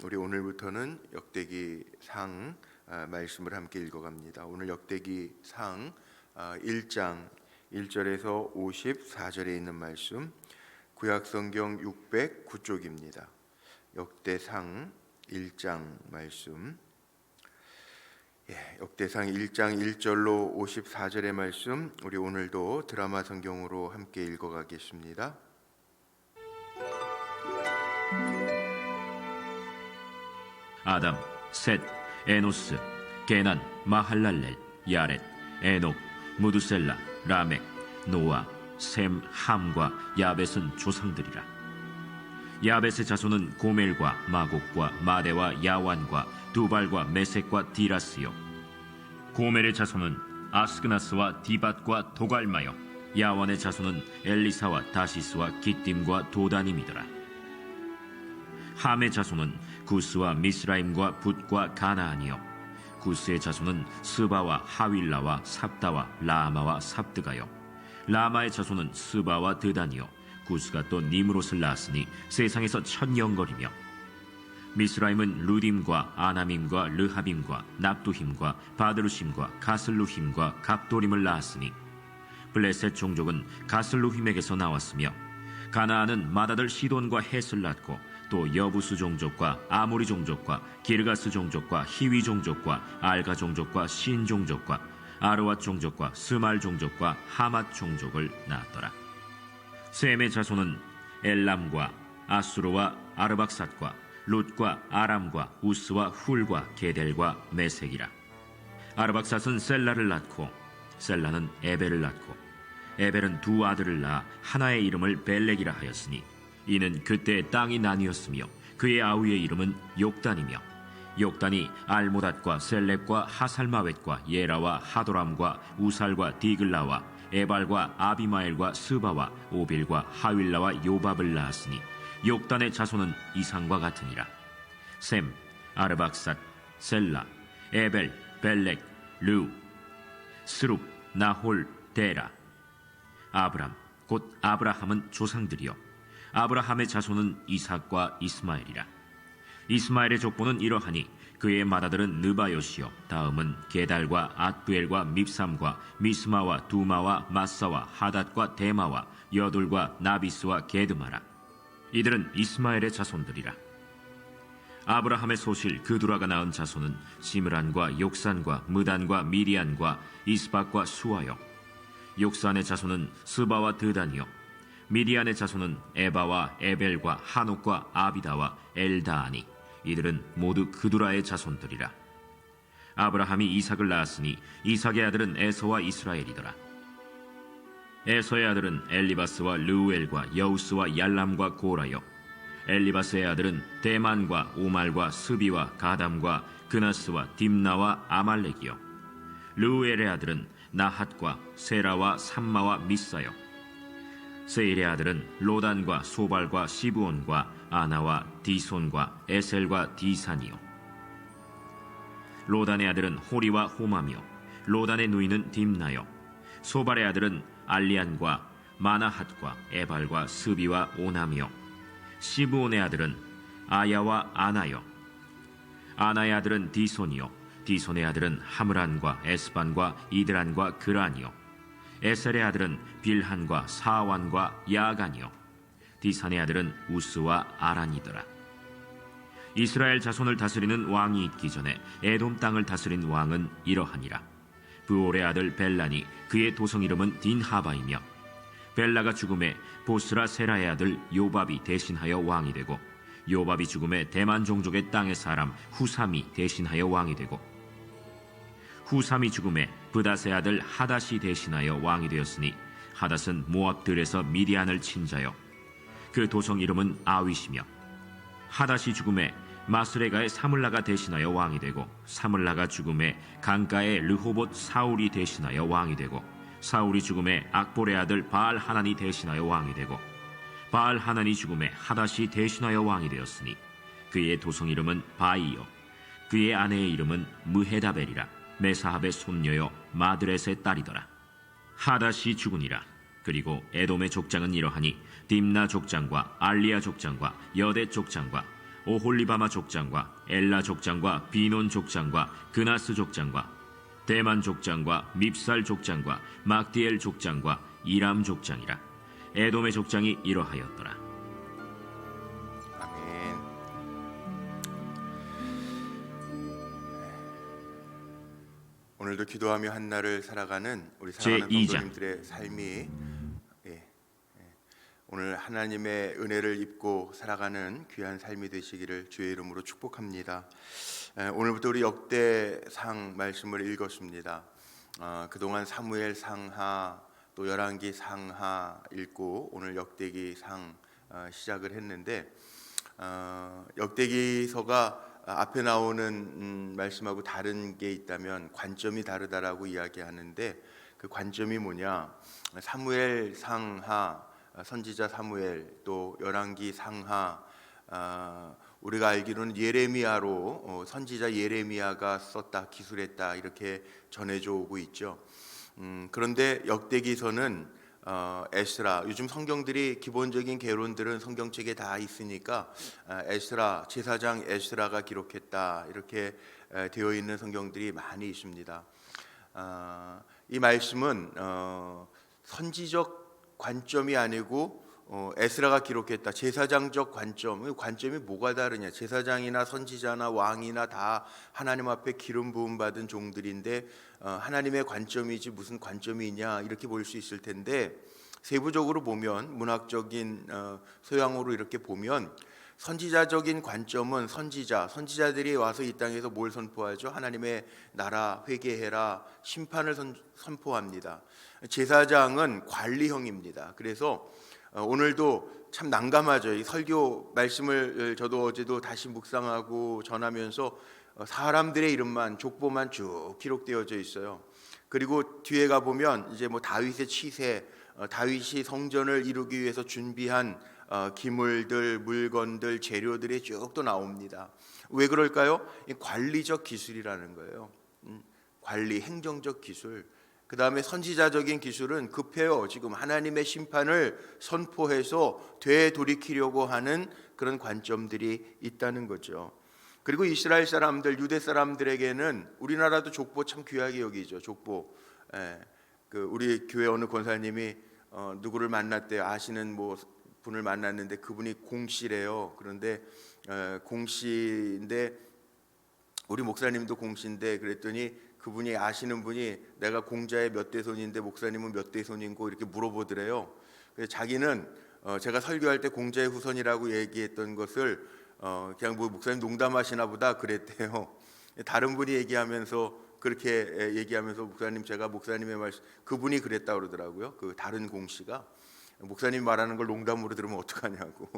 우리 오늘부터는 역대기상 말씀을 함께 읽어갑니다. 오늘 역대기상 1장 1절에서 54절에 있는 말씀, 구약성경 609쪽입니다. 역대상 1장 말씀, 역대상 1장 1절로 54절의 말씀, 우리 오늘도 드라마 성경으로 함께 읽어가겠습니다. 아담, 셋, 에노스, 게난, 마할랄렐, 야렛, 에녹, 무두셀라, 라멕, 노아, 셈, 함과 야벳은 조상들이라. 야벳의 자손은 고멜과 마곡과 마대와 야완과 두발과 메섹과 디라스요. 고멜의 자손은 아스그나스와 디밧과 도갈마요. 야완의 자손은 엘리사와 다시스와 기띔과 도다님이더라. 함의 자손은 구스와 미스라임과 붓과 가나안이요. 구스의 자손은 스바와 하윌라와 삽다와 라마와 삽드가요. 라마의 자손은 스바와 드단이요. 구스가 또 니므롯을 낳았으니 세상에서 천년거리며. 미스라임은 루딤과 아나밈과 르하빔과 납두힘과 바드루심과 가슬루힘과 갑도림을 낳았으니 블레셋 종족은 가슬루힘에게서 나왔으며, 가나안은 맏아들 시돈과 헷을 낳고 또 여부스 종족과 아모리 종족과 기르가스 종족과 히위 종족과 알가 종족과 신 종족과 아르왓 종족과 스말 종족과 하맛 종족을 낳았더라. 셈의 자손은 엘람과 아수르와 아르박삿과 룻과 아람과 우스와 훌과 게델과 메색이라. 아르박삿은 셀라를 낳고 셀라는 에벨을 낳고 에벨은 두 아들을 낳아 하나의 이름을 벨렉이라 하였으니 이는 그때 땅이 나뉘었으며 그의 아우의 이름은 욕단이며, 욕단이 알모닷과 셀렙과 하살마웻과 예라와 하도람과 우살과 디글라와 에발과 아비마엘과 스바와 오빌과 하윌라와 요밥을 낳았으니 욕단의 자손은 이상과 같으니라. 셈, 아르박삿, 셀라, 에벨, 벨렉, 르우, 스룹, 나홀, 데라. 아브람, 곧 아브라함은 조상들이요. 아브라함의 자손은 이삭과 이스마엘이라. 이스마엘의 족보는 이러하니 그의 맏아들은 느바요시요, 다음은 게달과 앗두엘과 밉삼과 미스마와 두마와 마사와 하닷과 데마와 여둘과 나비스와 게드마라. 이들은 이스마엘의 자손들이라. 아브라함의 소실 그두라가 낳은 자손은 시므란과 욕산과 무단과 미디안과 이스박과 수아요. 욕산의 자손은 스바와 드단이요. 미디안의 자손은 에바와 에벨과 하녹과 아비다와 엘다아니. 이들은 모두 그두라의 자손들이라. 아브라함이 이삭을 낳았으니 이삭의 아들은 에서와 이스라엘이더라. 에서의 아들은 엘리바스와 르우엘과 여우스와 얄람과 고라요. 엘리바스의 아들은 데만과 오말과 스비와 가담과 그나스와 딥나와 아말렉이요. 르우엘의 아들은 나핫과 세라와 삼마와 미사요. 세일의 아들은 로단과 소발과 시브온과 아나와 디손과 에셀과 디산이요. 로단의 아들은 호리와 호마며 로단의 누이는 딥나요. 소발의 아들은 알리안과 마나핫과 에발과 스비와 오나며 시브온의 아들은 아야와 아나요. 아나의 아들은 디손이요. 디손의 아들은 하므란과 에스반과 이드란과 그란이요. 에셀의 아들은 빌한과 사완과 야간이요. 디산의 아들은 우스와 아란이더라. 이스라엘 자손을 다스리는 왕이 있기 전에 에돔 땅을 다스린 왕은 이러하니라. 브올의 아들 벨란이 그의 도성 이름은 딘하바이며, 벨라가 죽음에 보스라 세라의 아들 요밥이 대신하여 왕이 되고, 요밥이 죽음에 대만 종족의 땅의 사람 후삼이 대신하여 왕이 되고, 후삼이 죽음에 브닷의 아들 하닷이 대신하여 왕이 되었으니 하닷은 모압들에서 미디안을 친 자요. 그 도성 이름은 아윗이며, 하닷이 죽음에 마스레가의 사물라가 대신하여 왕이 되고, 사물라가 죽음에 강가의 르호봇 사울이 대신하여 왕이 되고, 사울이 죽음에 악볼의 아들 바알 하난이 대신하여 왕이 되고, 바알 하난이 죽음에 하닷이 대신하여 왕이 되었으니 그의 도성 이름은 바이요. 그의 아내의 이름은 무헤다벨이라. 메사합의 손녀요 마드렛의 딸이더라. 하닷이 죽으니라. 그리고 에돔의 족장은 이러하니 딥나 족장과 알리아 족장과 여대 족장과 오홀리바마 족장과 엘라 족장과 비논 족장과 그나스 족장과 대만 족장과 밉살 족장과 막디엘 족장과 이람 족장이라. 에돔의 족장이 이러하였더라. 아멘. 오늘도 기도하며 한 날을 살아가는 우리 사랑하는 제2장. 성도님들의 삶이 오늘 하나님의 은혜를 입고 살아가는 귀한 삶이 되시기를 주의 이름으로 축복합니다. 오늘부터 우리 역대상 말씀을 읽었습니다. 그동안 사무엘 상하 또 열왕기 상하 읽고 오늘 역대기 상 시작을 했는데 역대기서가 앞에 나오는 말씀하고 다른 게 있다면 관점이 다르다라고 이야기하는데 그 관점이 뭐냐? 사무엘 상하 선지자 사무엘 또 열왕기 상하 우리가 알기로는 예레미야로 선지자 예레미야가 썼다 기술했다 이렇게 전해져 오고 있죠. 그런데 역대기서는 에스라, 요즘 성경들이 기본적인 개론들은 성경책에 다 있으니까 에스라, 제사장 에스라가 기록했다 이렇게 되어 있는 성경들이 많이 있습니다. 이 말씀은 선지적 관점이 아니고 에스라가 기록했다. 제사장적 관점이 뭐가 다르냐? 제사장이나 선지자나 왕이나 다 하나님 앞에 기름 부음 받은 종들인데 하나님의 관점이지 무슨 관점이 있냐 이렇게 볼 수 있을 텐데 세부적으로 보면 문학적인 소양으로 이렇게 보면 선지자적인 관점은 선지자들이 와서 이 땅에서 뭘 선포하죠? 하나님의 나라 회개해라 심판을 선포합니다. 제사장은 관리형입니다. 그래서 오늘도 참 난감하죠. 이 설교 말씀을 저도 어제도 다시 묵상하고 전하면서 사람들의 이름만 족보만 쭉 기록되어져 있어요. 그리고 뒤에 가 보면 이제 뭐 다윗의 치세, 다윗이 성전을 이루기 위해서 준비한 기물들, 물건들, 재료들이 쭉 또 나옵니다. 왜 그럴까요? 이 관리적 기술이라는 거예요. 관리, 행정적 기술. 그 다음에 선지자적인 기술은 급해요. 지금 하나님의 심판을 선포해서 되돌이키려고 하는 그런 관점들이 있다는 거죠. 그리고 이스라엘 사람들, 유대 사람들에게는 우리나라도 족보 참 귀하게 여기죠. 족보. 우리 교회 어느 권사님이 누구를 만났대요. 아시는 뭐 분을 만났는데 그분이 공씨래요. 그런데 공씨인데 우리 목사님도 공씨인데 그랬더니 그분이 아시는 분이 내가 공자의 몇 대 손인데 목사님은 몇 대 손인고 이렇게 물어보더래요. 그래서 자기는 제가 설교할 때 공자의 후손이라고 얘기했던 것을 그냥 뭐 목사님 농담하시나 보다 그랬대요. 다른 분이 얘기하면서 그렇게 얘기하면서 목사님 제가 목사님의 말씀 그분이 그랬다 그러더라고요. 그 다른 공씨가 목사님 말하는 걸 농담으로 들으면 어떡하냐고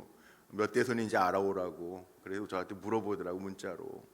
몇 대 손인지 알아오라고 그래서 저한테 물어보더라고 문자로.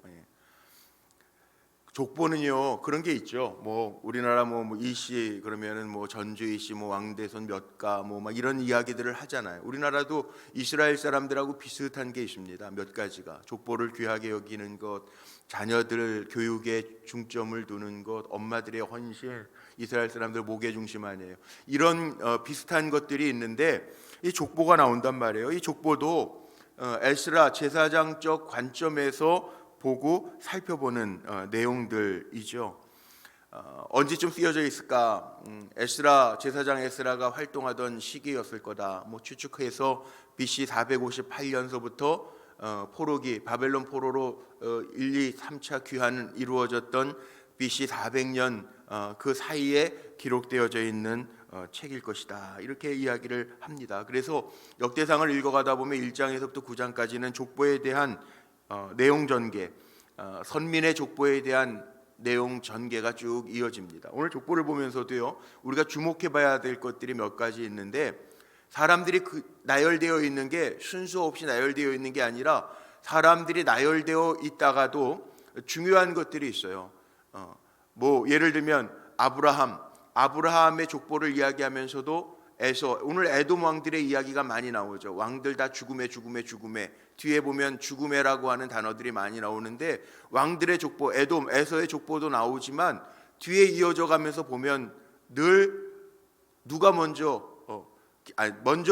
족보는요 그런 게 있죠. 뭐 우리나라 뭐 이씨 그러면은 뭐 전주이씨 뭐 왕대손 몇가 뭐 막 이런 이야기들을 하잖아요. 우리나라도 이스라엘 사람들하고 비슷한 게 있습니다. 몇 가지가 족보를 귀하게 여기는 것, 자녀들 교육에 중점을 두는 것, 엄마들의 헌신, 이스라엘 사람들 목의 중심 아니에요. 이런 비슷한 것들이 있는데 이 족보가 나온단 말이에요. 이 족보도 에스라 제사장적 관점에서 보고 살펴보는 내용들이죠. 언제쯤 쓰여져 있을까? 에스라 제사장 에스라가 활동하던 시기였을 거다. 뭐 추측해서 BC 458년서부터 포로기 바벨론 포로로 1, 2, 3차 귀환은 이루어졌던 BC 400년 그 사이에 기록되어져 있는 책일 것이다. 이렇게 이야기를 합니다. 그래서 역대상을 읽어가다 보면 1장에서부터 9장까지는 족보에 대한 내용 전개, 선민의 족보에 대한 내용 전개가 쭉 이어집니다. 오늘 족보를 보면서도요, 우리가 주목해봐야 될 것들이 몇 가지 있는데 사람들이 나열되어 있는 게 순서 없이 나열되어 있는 게 아니라 사람들이 나열되어 있다가도 중요한 것들이 있어요. 뭐 예를 들면 아브라함의 족보를 이야기하면서도 오늘 에돔 왕들의 이야기가 많이 나오죠. 왕들 다 죽음에 뒤에 보면 죽음에라고 하는 단어들이 많이 나오는데 왕들의 족보 에서의 족보도 나오지만 뒤에 이어져 가면서 보면 늘 누가 먼저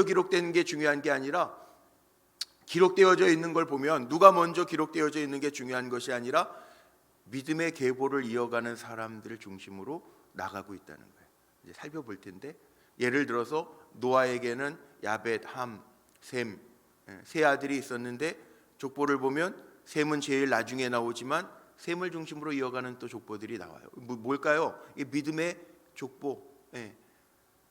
기록된 게 중요한 게 아니라 기록되어져 있는 걸 보면 누가 먼저 기록되어져 있는 게 중요한 것이 아니라 믿음의 계보를 이어가는 사람들을 중심으로 나가고 있다는 거예요. 이제 살펴볼 텐데, 예를 들어서 노아에게는 야벳, 함, 셈, 세 아들이 있었는데 족보를 보면 셈은 제일 나중에 나오지만 셈을 중심으로 이어가는 또 족보들이 나와요. 뭘까요? 이 믿음의 족보,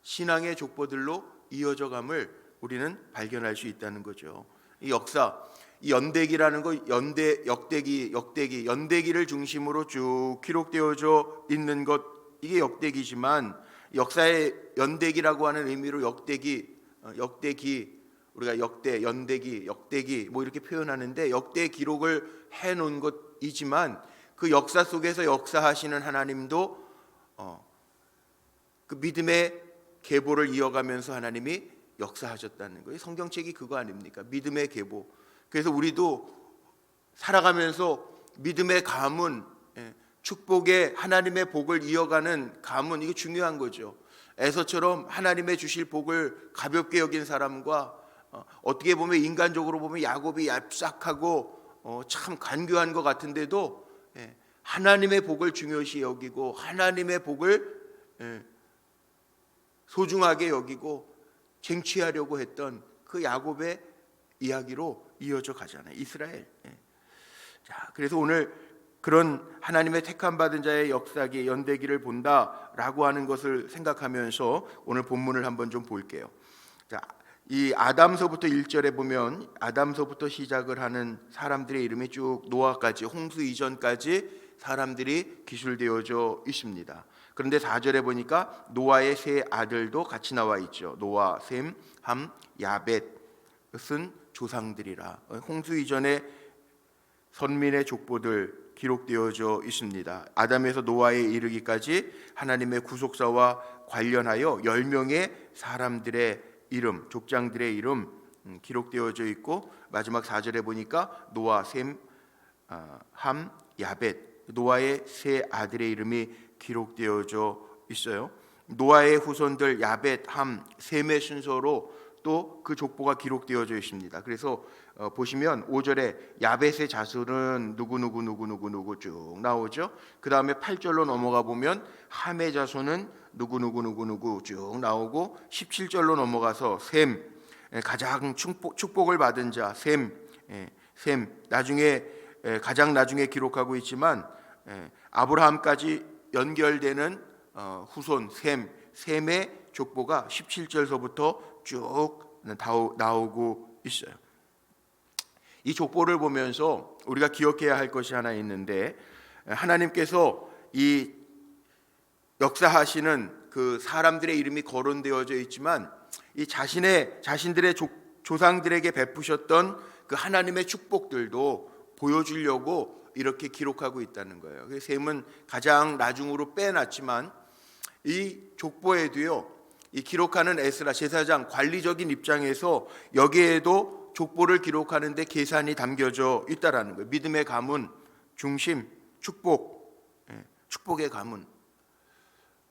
신앙의 족보들로 이어져감을 우리는 발견할 수 있다는 거죠. 이 역사, 이 연대기라는 거, 연대기를 중심으로 쭉 기록되어져 있는 것, 이게 역대기지만 역사의 연대기라고 하는 의미로 역대기, 우리가 역대기 뭐 이렇게 표현하는데, 역대 기록을 해놓은 것이지만 그 역사 속에서 역사하시는 하나님도 그 믿음의 계보를 이어가면서 하나님이 역사하셨다는 거예요. 성경책이 그거 아닙니까? 믿음의 계보. 그래서 우리도 살아가면서 믿음의 가문, 축복의 하나님의 복을 이어가는 가문, 이게 중요한 거죠. 에서처럼 하나님의 주실 복을 가볍게 여긴 사람과 어떻게 보면 인간적으로 보면 야곱이 얍삭하고 참 간교한 것 같은데도 하나님의 복을 중요시 여기고 하나님의 복을 소중하게 여기고 쟁취하려고 했던 그 야곱의 이야기로 이어져 가잖아요. 이스라엘. 자, 그래서 오늘 그런 하나님의 택함 받은 자의 역사기, 연대기를 본다라고 하는 것을 생각하면서 오늘 본문을 한번 좀 볼게요. 자, 이 아담서부터 1절에 보면 아담서부터 시작을 하는 사람들의 이름이 쭉 노아까지, 홍수 이전까지 사람들이 기술되어져 있습니다. 그런데 4절에 보니까 노아의 세 아들도 같이 나와 있죠. 노아, 셈, 함, 야벳은 조상들이라. 홍수 이전에 선민의 족보들 기록되어져 있습니다. 아담에서 노아에 이르기까지 하나님의 구속사와 관련하여 10명의 사람들의 이름, 족장들의 이름 기록되어져 있고, 마지막 4절에 보니까 노아, 셈, 함, 야벳, 노아의 세 아들의 이름이 기록되어져 있어요. 노아의 후손들 야벳, 함, 셈의 순서로 또 그 족보가 기록되어져 있습니다. 그래서 보시면 5절에 야벳의 자손은 누구 쭉 나오죠. 그 다음에 8절로 넘어가 보면 함의 자손은 누구 쭉 나오고, 17절로 넘어가서 셈, 가장 축복을 받은 자 셈, 나중에 가장 나중에 기록하고 있지만 아브라함까지 연결되는 후손 셈의 족보가 17절서부터 쭉 나오고 있어요. 이 족보를 보면서 우리가 기억해야 할 것이 하나 있는데, 하나님께서 이 역사하시는 그 사람들의 이름이 거론되어져 있지만 이 자신들의 조상들에게 베푸셨던 그 하나님의 축복들도 보여주려고 이렇게 기록하고 있다는 거예요. 셈은 가장 나중으로 빼놨지만 이 족보에도요, 이 기록하는 에스라 제사장 관리적인 입장에서 여기에도 족보를 기록하는데 계산이 담겨져 있다라는 거예요. 믿음의 가문, 중심, 축복의 가문,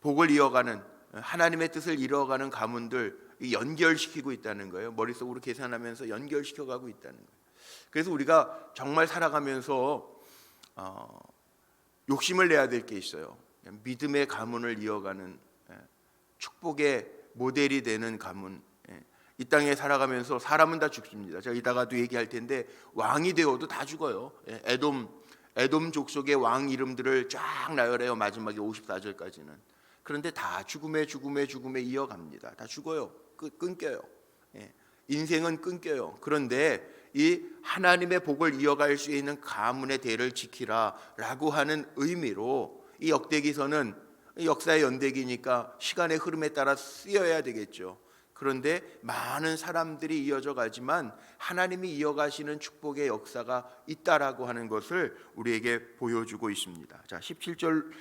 복을 이어가는 하나님의 뜻을 이뤄가는 가문들 연결시키고 있다는 거예요. 머릿속으로 계산하면서 연결시켜가고 있다는 거예요. 그래서 우리가 정말 살아가면서 욕심을 내야 될 게 있어요. 믿음의 가문을 이어가는 축복의 모델이 되는 가문. 이 땅에 살아가면서 사람은 다 죽습니다. 제가 이따가도 얘기할 텐데 왕이 되어도 다 죽어요. 에돔 족속의 왕 이름들을 쫙 나열해요. 마지막에 54절까지는. 그런데 다 죽음에 이어갑니다. 다 죽어요. 끊겨요. 인생은 끊겨요. 그런데 이 하나님의 복을 이어갈 수 있는 가문의 대를 지키라라고 하는 의미로 이 역대기서는 역사의 연대기니까 시간의 흐름에 따라 쓰여야 되겠죠. 그런데 많은 사람들이 이어져 가지만 하나님이 이어가시는 축복의 역사가 있다라고 하는 것을 우리에게 보여주고 있습니다. 자, 17절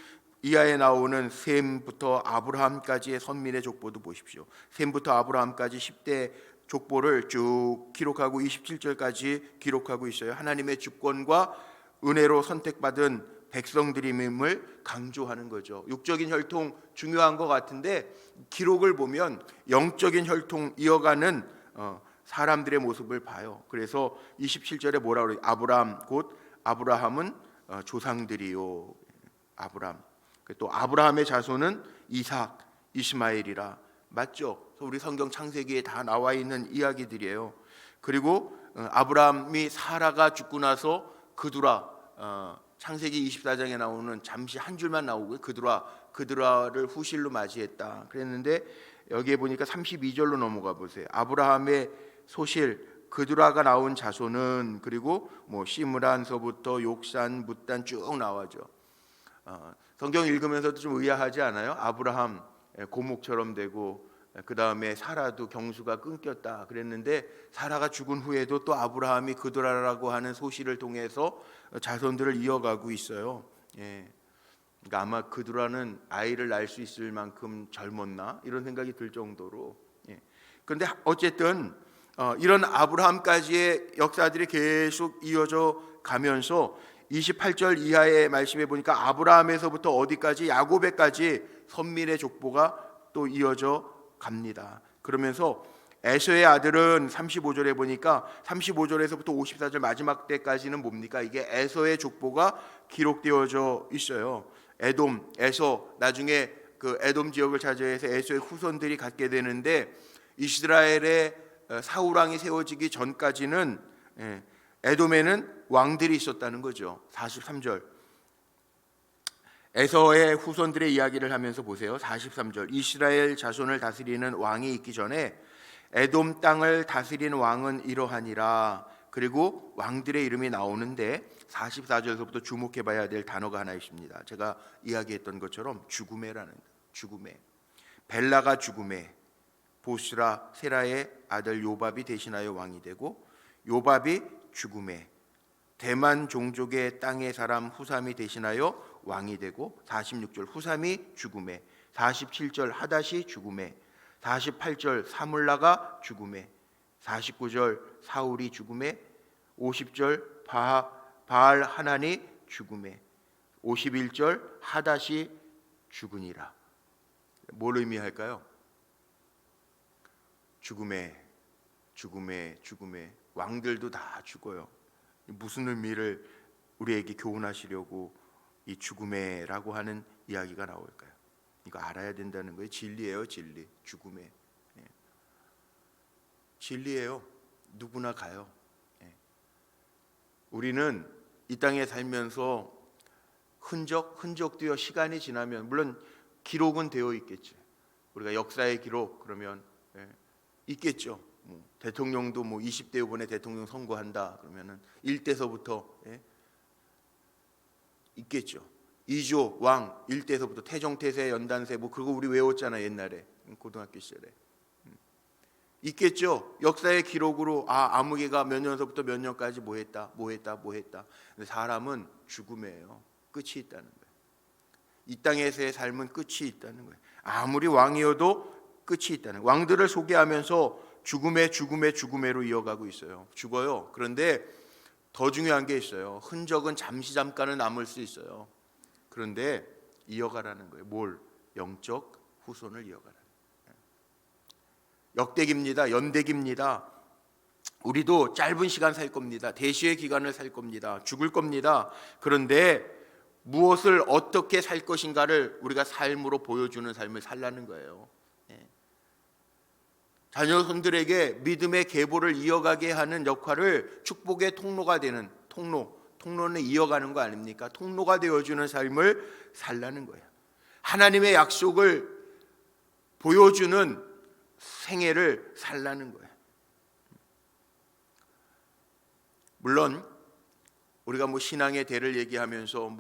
이하에 나오는 셈부터 아브라함까지의 선민의 족보도 보십시오. 셈부터 아브라함까지 10대 족보를 쭉 기록하고 27절까지 기록하고 있어요. 하나님의 주권과 은혜로 선택받은 백성들임을 강조하는 거죠. 육적인 혈통 중요한 것 같은데 기록을 보면 영적인 혈통 이어가는 사람들의 모습을 봐요. 그래서 27절에 뭐라 그래요? 아브라함 곧 아브라함은 조상들이요. 아브라함. 또 아브라함의 자손은 이삭, 이스마엘이라. 맞죠? 우리 성경 창세기에 다 나와 있는 이야기들이에요. 그리고 아브라함이 사라가 죽고 나서 그두라, 창세기 24장에 나오는 잠시 한 줄만 나오고요. 그두라를 후실로 맞이했다 그랬는데, 여기에 보니까 32절로 넘어가 보세요. 아브라함의 소실 그두라가 나온 자손은, 그리고 뭐 시므란서부터 욕산, 뭇단 쭉 나와죠. 성경 읽으면서도 좀 의아하지 않아요? 아브라함 고목처럼 되고, 그 다음에 사라도 경수가 끊겼다 그랬는데, 사라가 죽은 후에도 또 아브라함이 그두라라고 하는 소실을 통해서 자손들을 이어가고 있어요. 그러니까 아마 그두라는 아이를 낳을 수 있을 만큼 젊었나 이런 생각이 들 정도로. 그런데 어쨌든 이런 아브라함까지의 역사들이 계속 이어져 가면서 28절 이하의 말씀에 보니까 아브라함에서부터 어디까지, 야고베까지 선민의 족보가 또 이어져 갑니다. 그러면서 에서의 아들은 35절에 보니까 35절에서부터 54절 마지막 때까지는 뭡니까? 이게 에서의 족보가 기록되어져 있어요. 에돔, 에서, 나중에 그 에돔 지역을 차지해서 에서의 후손들이 갖게 되는데, 이스라엘의 사울왕이 세워지기 전까지는 에돔에는 왕들이 있었다는 거죠. 43절 에서의 후손들의 이야기를 하면서 보세요. 43절 이스라엘 자손을 다스리는 왕이 있기 전에 에돔 땅을 다스리는 왕은 이러하니라. 그리고 왕들의 이름이 나오는데 44절에서부터 주목해봐야 될 단어가 하나 있습니다. 제가 이야기했던 것처럼 죽음에라는, 죽음에, 벨라가 죽음에, 보스라 세라의 아들 요밥이 대신하여 왕이 되고, 요밥이 죽음에, 대만 종족의 땅의 사람 후삼이 대신하여 왕이 되고, 46절 후삼이 죽음에, 47절 하닷이 죽음에, 48절 사물라가 죽음에, 49절 사울이 죽음에, 50절 바알 하나니 죽음에, 51절 하닷이 죽으니라. 뭘 의미할까요? 죽음에, 죽음에, 죽음에. 왕들도 다 죽어요. 무슨 의미를 우리에게 교훈하시려고 이 죽음에라고 하는 이야기가 나올까요? 이거 알아야 된다는 거예요. 진리예요, 진리. 죽음에, 진리예요. 누구나 가요. 우리는 이 땅에 살면서 흔적되어 시간이 지나면, 물론 기록은 되어 있겠지. 우리가 역사의 기록 그러면 있겠죠. 대통령도 20대 후보에 대통령 선거한다 그러면은 1대서부터 있겠죠. 이조 왕 1대서부터 태종태세 연단세 그거 우리 외웠잖아 옛날에 고등학교 시절에. 있겠죠. 역사의 기록으로 아무개가 몇 년서부터 몇 년까지 뭐 했다. 근데 사람은 죽음이에요. 끝이 있다는 거예요. 이 땅에서의 삶은 끝이 있다는 거예요. 아무리 왕이어도 끝이 있다는 거예요. 왕들을 소개하면서 죽음으로 이어가고 있어요. 죽어요. 그런데 더 중요한 게 있어요. 흔적은 잠깐은 남을 수 있어요. 그런데 이어가라는 거예요. 뭘? 영적 후손을 이어가라. 역대기입니다. 연대기입니다. 우리도 짧은 시간 살 겁니다. 대시의 기간을 살 겁니다. 죽을 겁니다. 그런데 무엇을 어떻게 살 것인가를 우리가 삶으로 보여주는 삶을 살라는 거예요. 자녀손들에게 믿음의 계보를 이어가게 하는 역할을, 축복의 통로가 되는 통로는 이어가는 거 아닙니까? 통로가 되어주는 삶을 살라는 거예요. 하나님의 약속을 보여주는 생애를 살라는 거예요. 물론 우리가 신앙의 대를 얘기하면서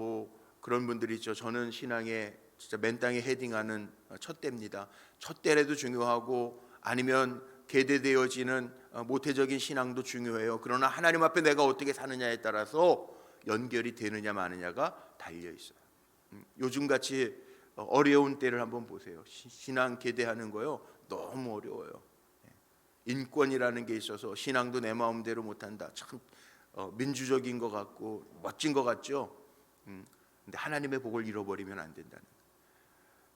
그런 분들이 있죠. 저는 신앙의 진짜 맨 땅에 헤딩하는 첫 대입니다. 첫 대라도 중요하고, 아니면 계대되어지는 모태적인 신앙도 중요해요. 그러나 하나님 앞에 내가 어떻게 사느냐에 따라서 연결이 되느냐 마느냐가 달려 있어요. 요즘같이 어려운 때를 한번 보세요. 신앙 계대하는 거요 너무 어려워요. 인권이라는 게 있어서 신앙도 내 마음대로 못한다. 참 민주적인 것 같고 멋진 것 같죠. 근데 하나님의 복을 잃어버리면 안 된다는 거예요.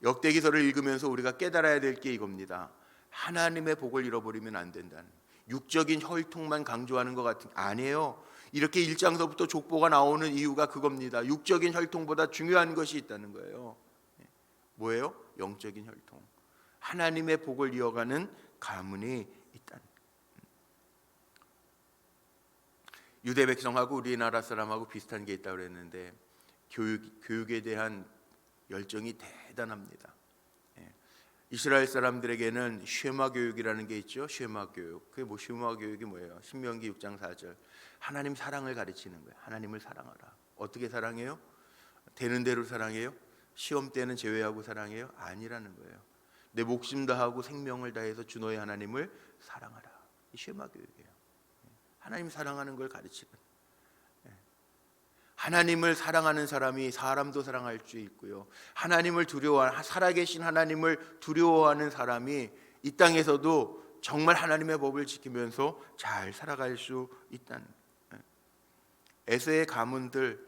역대기서를 읽으면서 우리가 깨달아야 될 게 이겁니다. 하나님의 복을 잃어버리면 안 된다는. 육적인 혈통만 강조하는 것 같은 아니에요. 이렇게 1장서부터 족보가 나오는 이유가 그겁니다. 육적인 혈통보다 중요한 것이 있다는 거예요. 뭐예요? 영적인 혈통. 하나님의 복을 이어가는 가문이 있다. 유대 백성하고 우리나라 사람하고 비슷한 게 있다고 그랬는데 교육에 대한 열정이 대단합니다. 이스라엘 사람들에게는 쉐마 교육이라는 게 있죠. 쉐마 교육. 그게 뭐 쉐마 교육이 뭐예요? 신명기 6장 4절. 하나님 사랑을 가르치는 거예요. 하나님을 사랑하라. 어떻게 사랑해요? 되는 대로 사랑해요? 시험 때는 제외하고 사랑해요? 아니라는 거예요. 내 목숨 다하고 생명을 다해서 주 너의 하나님을 사랑하라. 이 쉐마 교육이에요. 하나님 사랑하는 걸 가르치는. 하나님을 사랑하는 사람이 사람도 사랑할 수 있고요. 하나님을 두려워하는, 살아계신 하나님을 두려워하는 사람이 이 땅에서도 정말 하나님의 법을 지키면서 잘 살아갈 수 있다는. 에서의 가문들,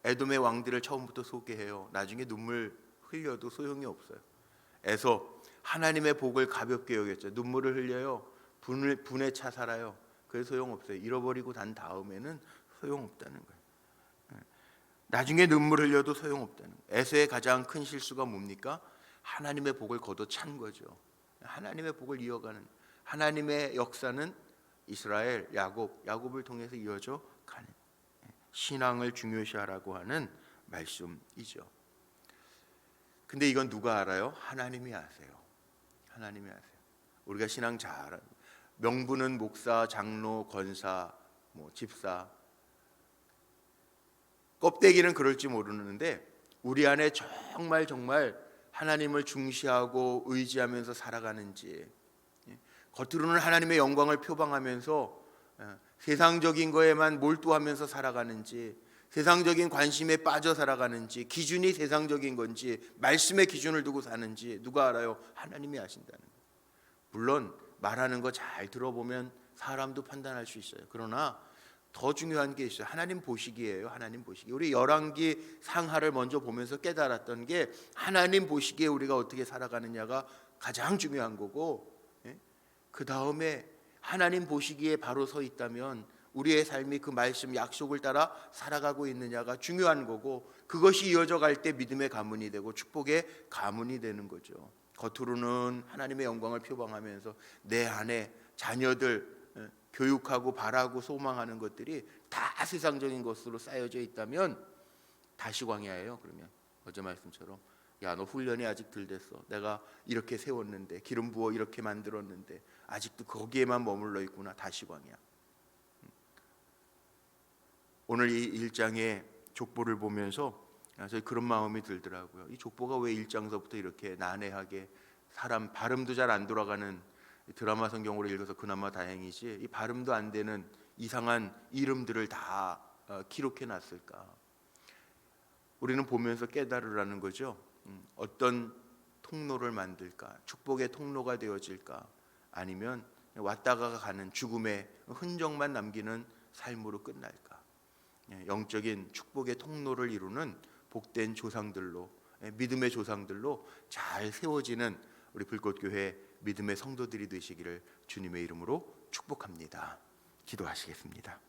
에돔의 왕들을 처음부터 소개해요. 나중에 눈물 흘려도 소용이 없어요. 에서 하나님의 복을 가볍게 여겼죠. 눈물을 흘려요. 분에 차 살아요. 그래서 소용없어요. 잃어버리고 난 다음에는 소용없다는 거예요. 나중에 눈물 흘려도 소용없다는 거예요. 에서의 가장 큰 실수가 뭡니까? 하나님의 복을 걷어찬 거죠. 하나님의 복을 이어가는, 하나님의 역사는 이스라엘, 야곱을 통해서 이어져 가는, 신앙을 중요시하라고 하는 말씀이죠. 근데 이건 누가 알아요? 하나님이 아세요. 하나님이 아세요. 우리가 신앙 잘 알아요. 명분은 목사, 장로, 권사, 집사, 껍데기는 그럴지 모르는데 우리 안에 정말 하나님을 중시하고 의지하면서 살아가는지, 겉으로는 하나님의 영광을 표방하면서 세상적인 거에만 몰두하면서 살아가는지, 세상적인 관심에 빠져 살아가는지, 기준이 세상적인 건지 말씀의 기준을 두고 사는지 누가 알아요? 하나님이 아신다는 거예요. 물론 말하는 거 잘 들어보면 사람도 판단할 수 있어요. 그러나 더 중요한 게 있어요. 하나님 보시기예요. 하나님 보시기. 우리 열왕기 상하를 먼저 보면서 깨달았던 게 하나님 보시기에 우리가 어떻게 살아가느냐가 가장 중요한 거고, 그 다음에 하나님 보시기에 바로 서 있다면 우리의 삶이 그 말씀 약속을 따라 살아가고 있느냐가 중요한 거고, 그것이 이어져 갈 때 믿음의 가문이 되고 축복의 가문이 되는 거죠. 겉으로는 하나님의 영광을 표방하면서 내 안에 자녀들 교육하고 바라고 소망하는 것들이 다 세상적인 것으로 쌓여져 있다면 다시 광야예요. 그러면 어제 말씀처럼 야, 너 훈련이 아직 덜 됐어. 내가 이렇게 세웠는데, 기름 부어 이렇게 만들었는데 아직도 거기에만 머물러 있구나. 다시 광야. 오늘 이 1장의 족보를 보면서 저희 그런 마음이 들더라고요. 이 족보가 왜 1장서부터 이렇게 난해하게, 사람 발음도 잘 안 돌아가는, 드라마 성경으로 읽어서 그나마 다행이지 이 발음도 안 되는 이상한 이름들을 다 기록해 놨을까? 우리는 보면서 깨달으라는 거죠. 어떤 통로를 만들까? 축복의 통로가 되어질까? 아니면 왔다가 가는 죽음의 흔적만 남기는 삶으로 끝날까? 영적인 축복의 통로를 이루는 복된 조상들로, 믿음의 조상들로 잘 세워지는 우리 불꽃교회 믿음의 성도들이 되시기를 주님의 이름으로 축복합니다. 기도하시겠습니다.